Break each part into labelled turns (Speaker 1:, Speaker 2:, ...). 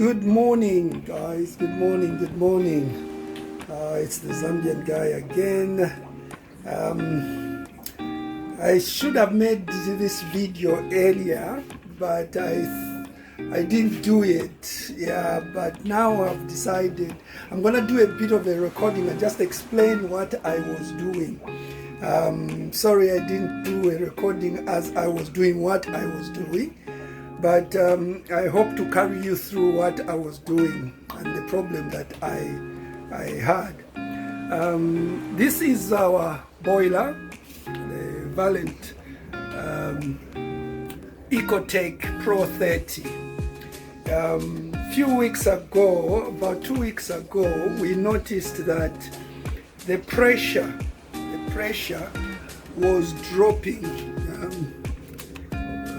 Speaker 1: Good morning, guys. Good morning. Good morning. It's the Zambian guy again. I should have made this video earlier, but I didn't do it. Yeah, but now I've decided I'm gonna do a bit of a recording and just explain what I was doing. Sorry, I didn't do a recording as I was doing what I was doing. But I hope to carry you through what I was doing and the problem that I had. This is our boiler, the Valent Ecotech Pro 30. Few weeks ago, about 2 weeks ago, we noticed that the pressure was dropping.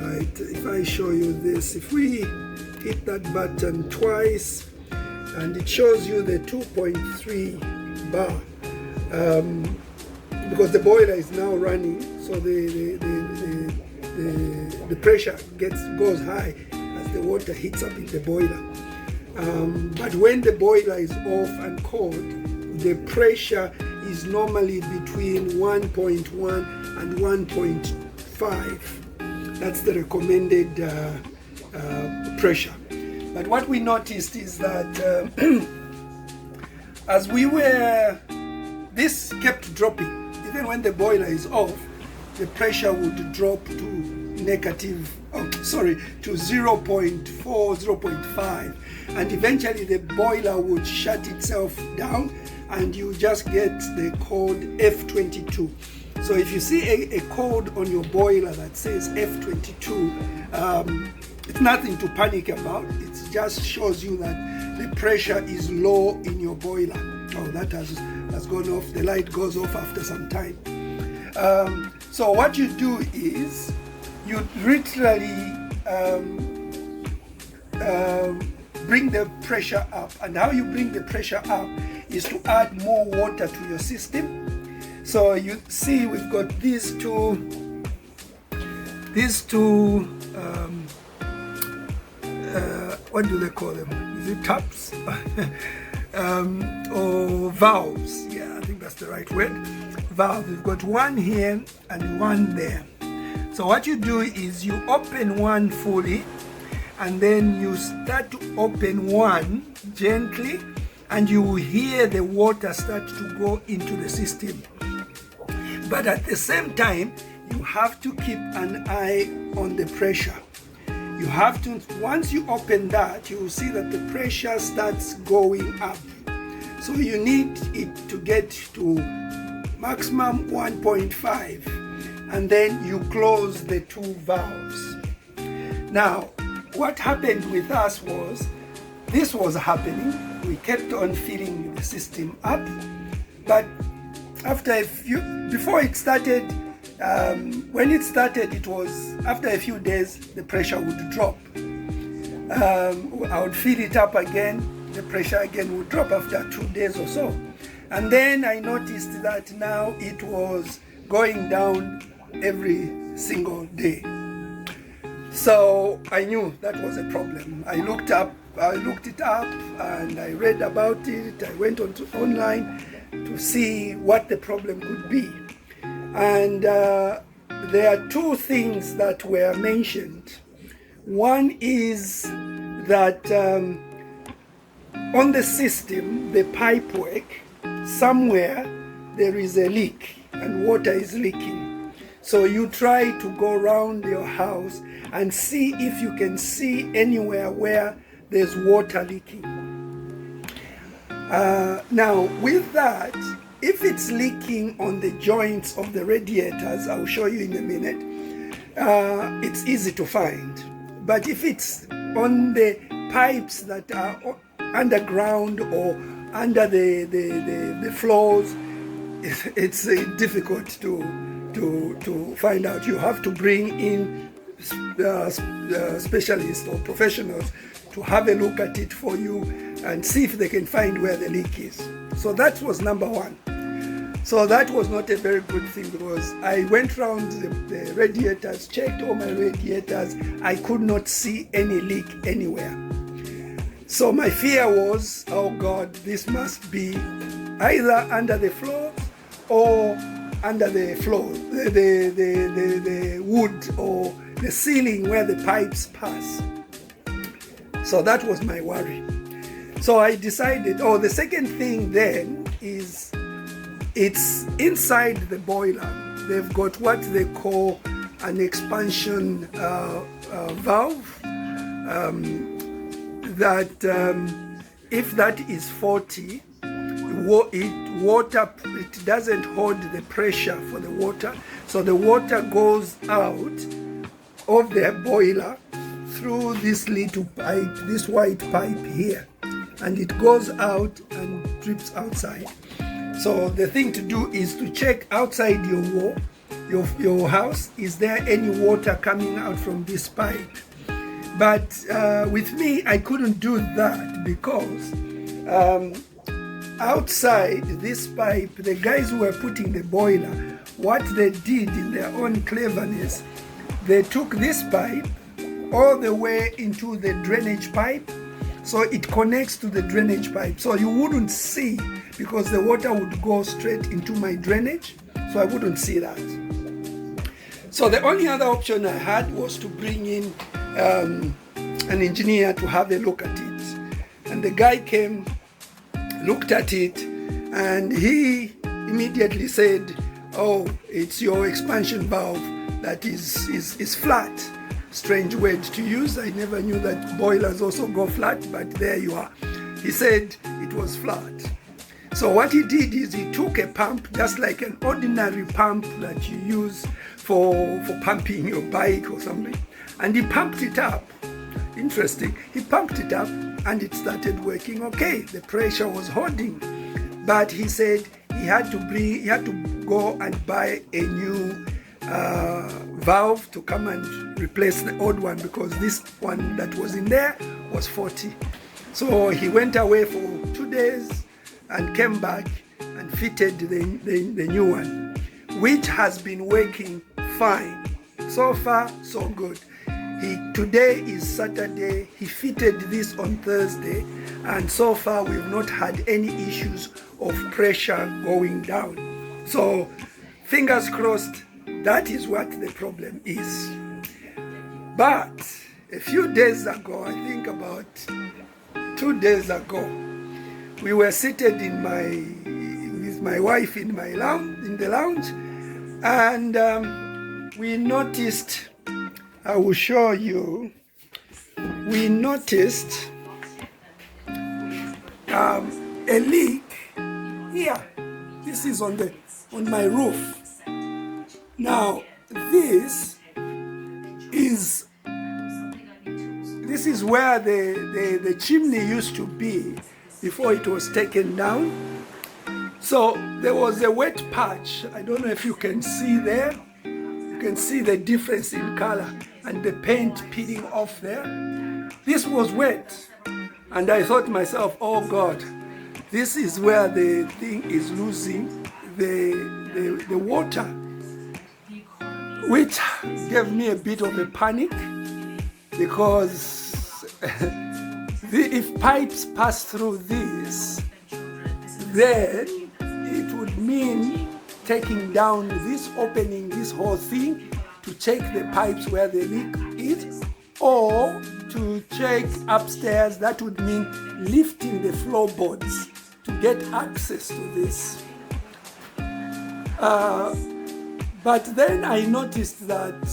Speaker 1: Right, if I show you this, if we hit that button twice and it shows you the 2.3 bar, because the boiler is now running, so the pressure goes high as the water heats up in the boiler. But when the boiler is off and cold, the pressure is normally between 1.1 and 1.5. That's the recommended pressure. But what we noticed is that as this kept dropping. Even when the boiler is off, the pressure would drop to to 0.4, 0.5. And eventually the boiler would shut itself down and you just get the code F22. So if you see a code on your boiler that says F22, it's nothing to panic about. It just shows you that the pressure is low in your boiler. Oh, that has gone off. The light goes off after some time. So what you do is you literally bring the pressure up. And how you bring the pressure up is to add more water to your system. So you see we've got these two what do they call them? Is it taps? Or valves? Yeah, I think that's the right word. Valve. We've got one here and one there. So what you do is you open one fully and then you start to open one gently and you will hear the water start to go into the system. But at the same time, you have to keep an eye on the pressure. You have to, once you open that, you will see that the pressure starts going up. So you need it to get to maximum 1.5, and then you close the two valves. Now, what happened with us was, this was happening. We kept on filling the system up, but before it started, when it started, it was after a few days, the pressure would drop. I would fill it up again, the pressure again would drop after 2 days or so. And then I noticed that now it was going down every single day. So I knew that was a problem. I looked it up and I read about it. I went online to see what the problem could be. And there are two things that were mentioned. One is that on the system, the pipework, somewhere there is a leak and water is leaking. So you try to go around your house and see if you can see anywhere where there's water leaking. Now with that, if it's leaking on the joints of the radiators, I'll show you in a minute, it's easy to find. But if it's on the pipes that are underground or under the floors, it's difficult to find out. You have to bring in specialists or professionals to have a look at it for you and see if they can find where the leak is. So that was number one. So that was not a very good thing, because I went around the radiators, checked all my radiators, I could not see any leak anywhere. So my fear was, oh God, this must be either under the floor or under the floor, the wood or the ceiling where the pipes pass. So that was my worry. So I decided, the second thing then is it's inside the boiler. They've got what they call an expansion valve if that is faulty, it doesn't hold the pressure for the water, so the water goes out of the boiler through this little pipe, this white pipe here, and it goes out and drips outside. So the thing to do is to check outside your wall, your house, is there any water coming out from this pipe? But with me, I couldn't do that because outside this pipe, the guys who were putting the boiler, what they did in their own cleverness, they took this pipe all the way into the drainage pipe, so it connects to the drainage pipe. So you wouldn't see, because the water would go straight into my drainage, so I wouldn't see that. So the only other option I had was to bring in an engineer to have a look at it. And the guy came, looked at it, and he immediately said, oh, it's your expansion valve that is flat. Strange word to use. I never knew that boilers also go flat, but there you are. He said it was flat. So what he did is he took a pump, just like an ordinary pump that you use for pumping your bike or something, and he pumped it up. Interesting. He pumped it up and it started working okay. The pressure was holding. But he said he had to go and buy a new valve to come and replace the old one, because this one that was in there was faulty. So he went away for 2 days and came back and fitted the new one, which has been working fine. So far, so good. Today is Saturday. He fitted this on Thursday, and so far we've not had any issues of pressure going down. So fingers crossed, that is what the problem is. But a few days ago, I think about 2 days ago, we were seated with my wife in the lounge, and we noticed, I will show you, we noticed a leak here. This is on my roof. Now this is where the chimney used to be before it was taken down. So there was a wet patch. I don't know if you can see there. You can see the difference in color and the paint peeling off there. This was wet, and I thought to myself, oh God, this is where the thing is losing the water, which gave me a bit of a panic, because if pipes pass through this, then it would mean taking down this, opening this whole thing to check the pipes where the leak is, or to check upstairs. That would mean lifting the floorboards to get access to this. But then I noticed that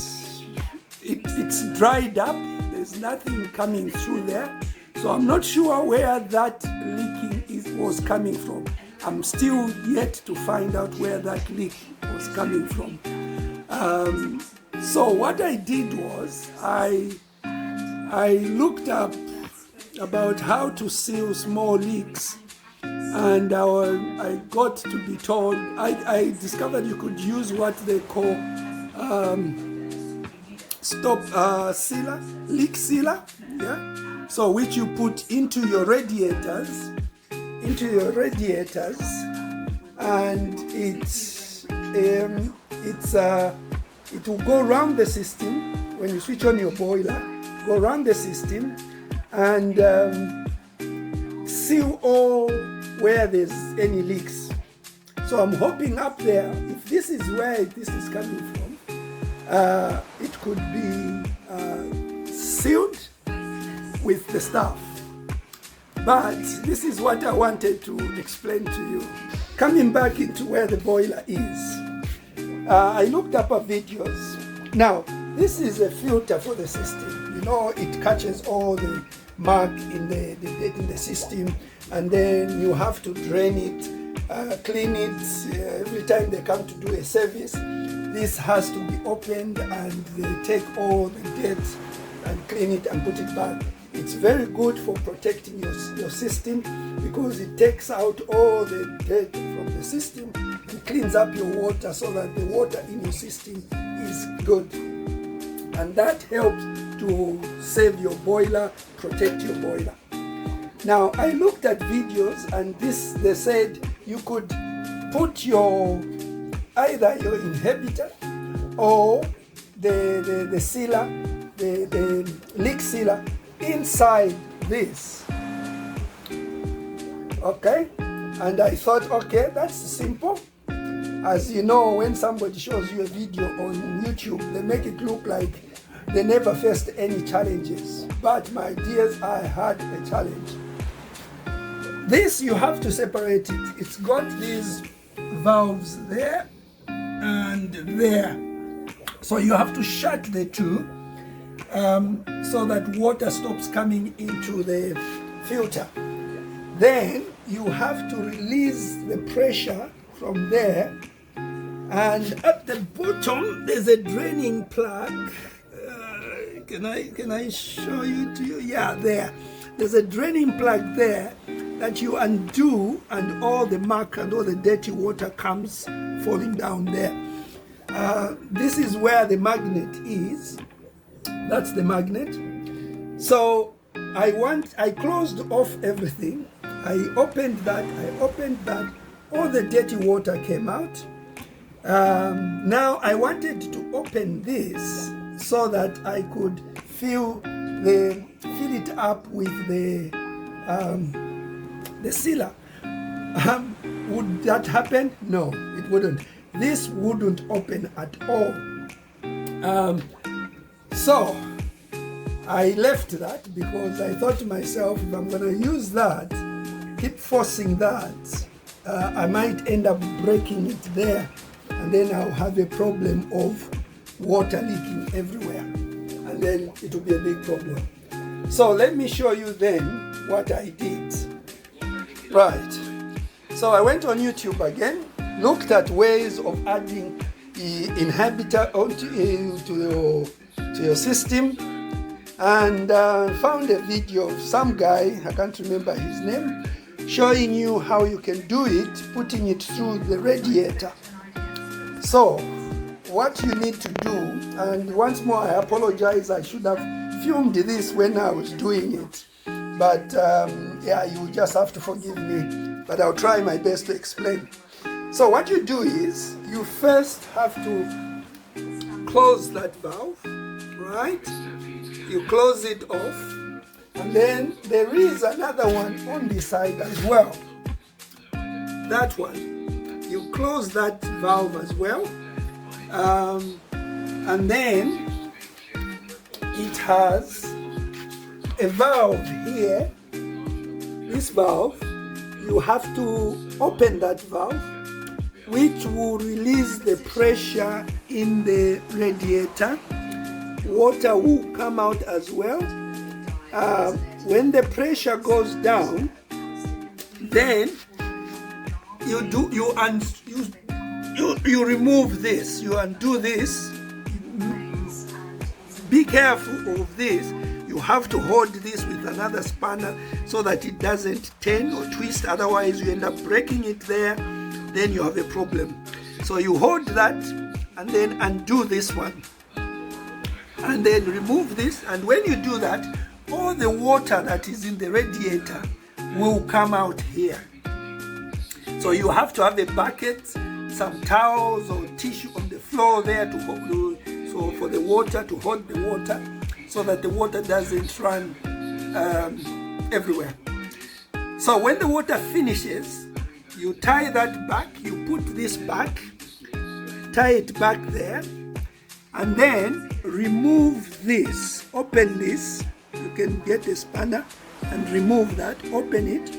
Speaker 1: it's dried up. There's nothing coming through there. So I'm not sure where that leaking was coming from. I'm still yet to find out where that leak was coming from. So what I did was I looked up about how to seal small leaks, and I got to be told, I discovered you could use what they call leak sealer, yeah. So which you put into your radiators, and it will go around the system when you switch on your boiler. Go around the system, and seal all where there's any leaks. So I'm hoping up there, if this is where this is coming from, it could be sealed with the stuff. But this is what I wanted to explain to you. Coming back into where the boiler is, I looked up videos. Now, this is a filter for the system. You know, it catches all the mark in the system, and then you have to drain it, clean it every time they come to do a service. This has to be opened and they take all the dirt and clean it and put it back. It's very good for protecting your system because it takes out all the dirt from the system and cleans up your water so that the water in your system is good. And that helps to save your boiler, protect your boiler. Now, I looked at videos and they said you could put either your inhibitor or the sealer, the leak sealer inside this. Okay? And I thought, okay, that's simple. As you know, when somebody shows you a video on YouTube, they make it look like they never faced any challenges. But my dears, I had a challenge. This, you have to separate it. It's got these valves there and there. So you have to shut the two so that water stops coming into the filter. Then you have to release the pressure from there. And at the bottom, there's a draining plug. Can I show you to you? Yeah, there. There's a draining plug there that you undo, and all the muck and all the dirty water comes falling down there. This is where the magnet is. That's the magnet. So I closed off everything. I opened that. All the dirty water came out. Now I wanted to open this so that I could fill it up with the sealer. Would that happen? No, it wouldn't. This wouldn't open at all. So I left that because I thought to myself, if I'm going to use that, keep forcing that, I might end up breaking it there, and then I'll have a problem of water leaking everywhere, and then it will be a big problem. So let me show you then what I did. Right. So I went on YouTube again, looked at ways of adding the inhibitor to your system, and found a video of some guy, I can't remember his name, showing you how you can do it, putting it through the radiator. So what you need to do, and once more I apologize, I should have filmed this when I was doing it, but yeah, you just have to forgive me, but I'll try my best to explain. So what you do is, you first have to close that valve, right? You close it off, and then there is another one on this side as well. That one, you close that valve as well, and then it has a valve here. This valve, you have to open that valve, which will release the pressure in the radiator. Water will come out as well. When the pressure goes down, then you remove this, you undo this. Be careful of this. You have to hold this with another spanner so that it doesn't turn or twist, otherwise you end up breaking it there, then you have a problem. So you hold that and then undo this one, and then remove this, and when you do that, all the water that is in the radiator will come out here. So you have to have a bucket, some towels or tissue on the floor there to hold, so for the water, to hold the water so that the water doesn't run everywhere. So when the water finishes, you tie that back, you put this back, tie it back there, and then remove this, open this. You can get a spanner and remove that, open it.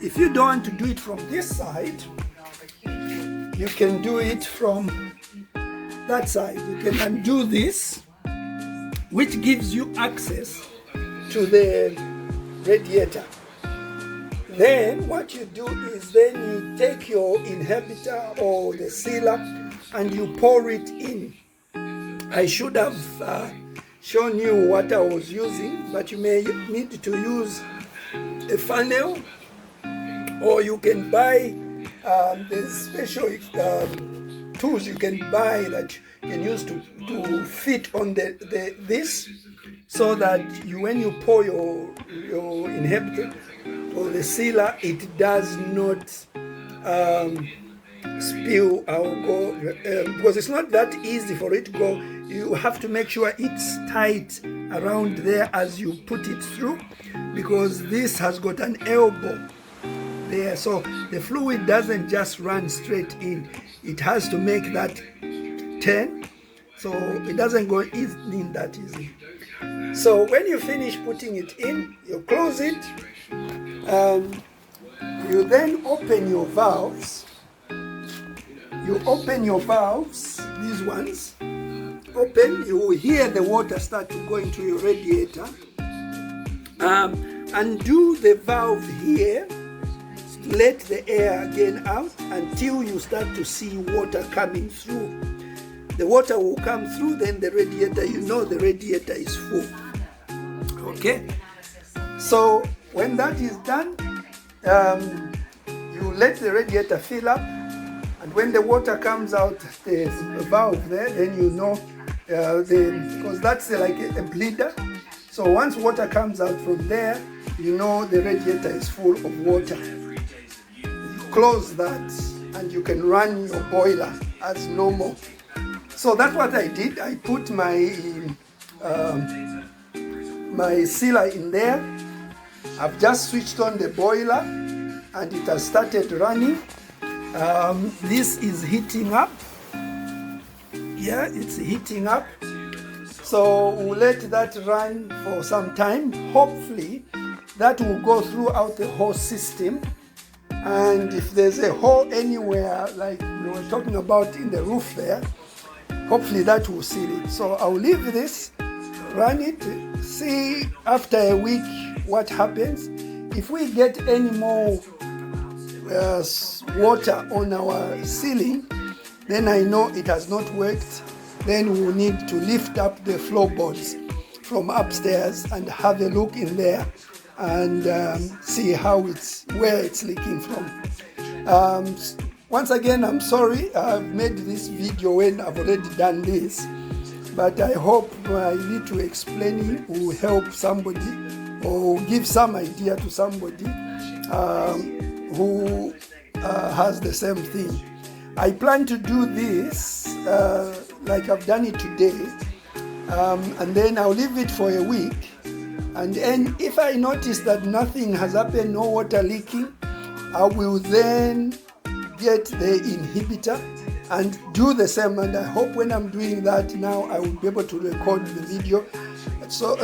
Speaker 1: If you don't want to do it from this side, you can do it from that side. You can undo this, which gives you access to the radiator. Then what you do is then you take your inhibitor or the sealer and you pour it in. I should have shown you what I was using, but you may need to use a funnel, or you can buy the special tools you can buy that you can use to fit on this, so that when you pour your inhibitor or the sealer, it does not spill or go, because it's not that easy for it to go. You have to make sure it's tight around there as you put it through, because this has got an elbow there, so the fluid doesn't just run straight in. It has to make that turn, so it doesn't go in that easy. So when you finish putting it in, you close it. You then open your valves. You open your valves, these ones. Open, you will hear the water start to go into your radiator. Undo the valve here. Let the air again out until you start to see water coming through. The water will come through, then the radiator, you know the radiator is full. Okay? So when that is done, you let the radiator fill up, and when the water comes out the valve there, then you know, because that's like a bleeder. So once water comes out from there, you know the radiator is full of water. Close that and you can run your boiler as normal. So that's what I did. I put my my sealer in there. I've just switched on the boiler and it has started running. This is heating up. Yeah, it's heating up. So we'll let that run for some time. Hopefully that will go throughout the whole system. And if there's a hole anywhere, like we were talking about in the roof there, hopefully that will seal it. So I'll leave this, run it, see after a week what happens. If we get any more water on our ceiling, then I know it has not worked. Then we'll need to lift up the floorboards from upstairs and have a look in there and see where it's leaking from. Once again, I'm sorry I've made this video when I've already done this, but I hope my little explaining will help somebody or give some idea to somebody who has the same thing. I plan to do this like I've done it today, and then I'll leave it for a week. And then if I notice that nothing has happened, no water leaking, I will then get the inhibitor and do the same. And I hope when I'm doing that now, I will be able to record the video so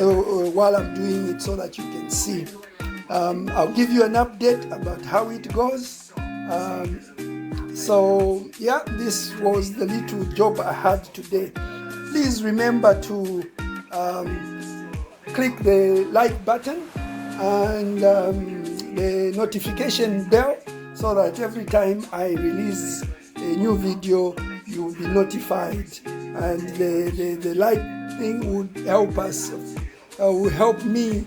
Speaker 1: while I'm doing it so that you can see. I'll give you an update about how it goes. So yeah, this was the little job I had today. Please remember to click the like button and the notification bell so that every time I release a new video you will be notified, and the like thing would help us, will help me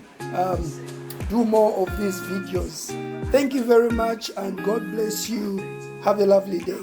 Speaker 1: do more of these videos. Thank you very much and God bless you. Have a lovely day.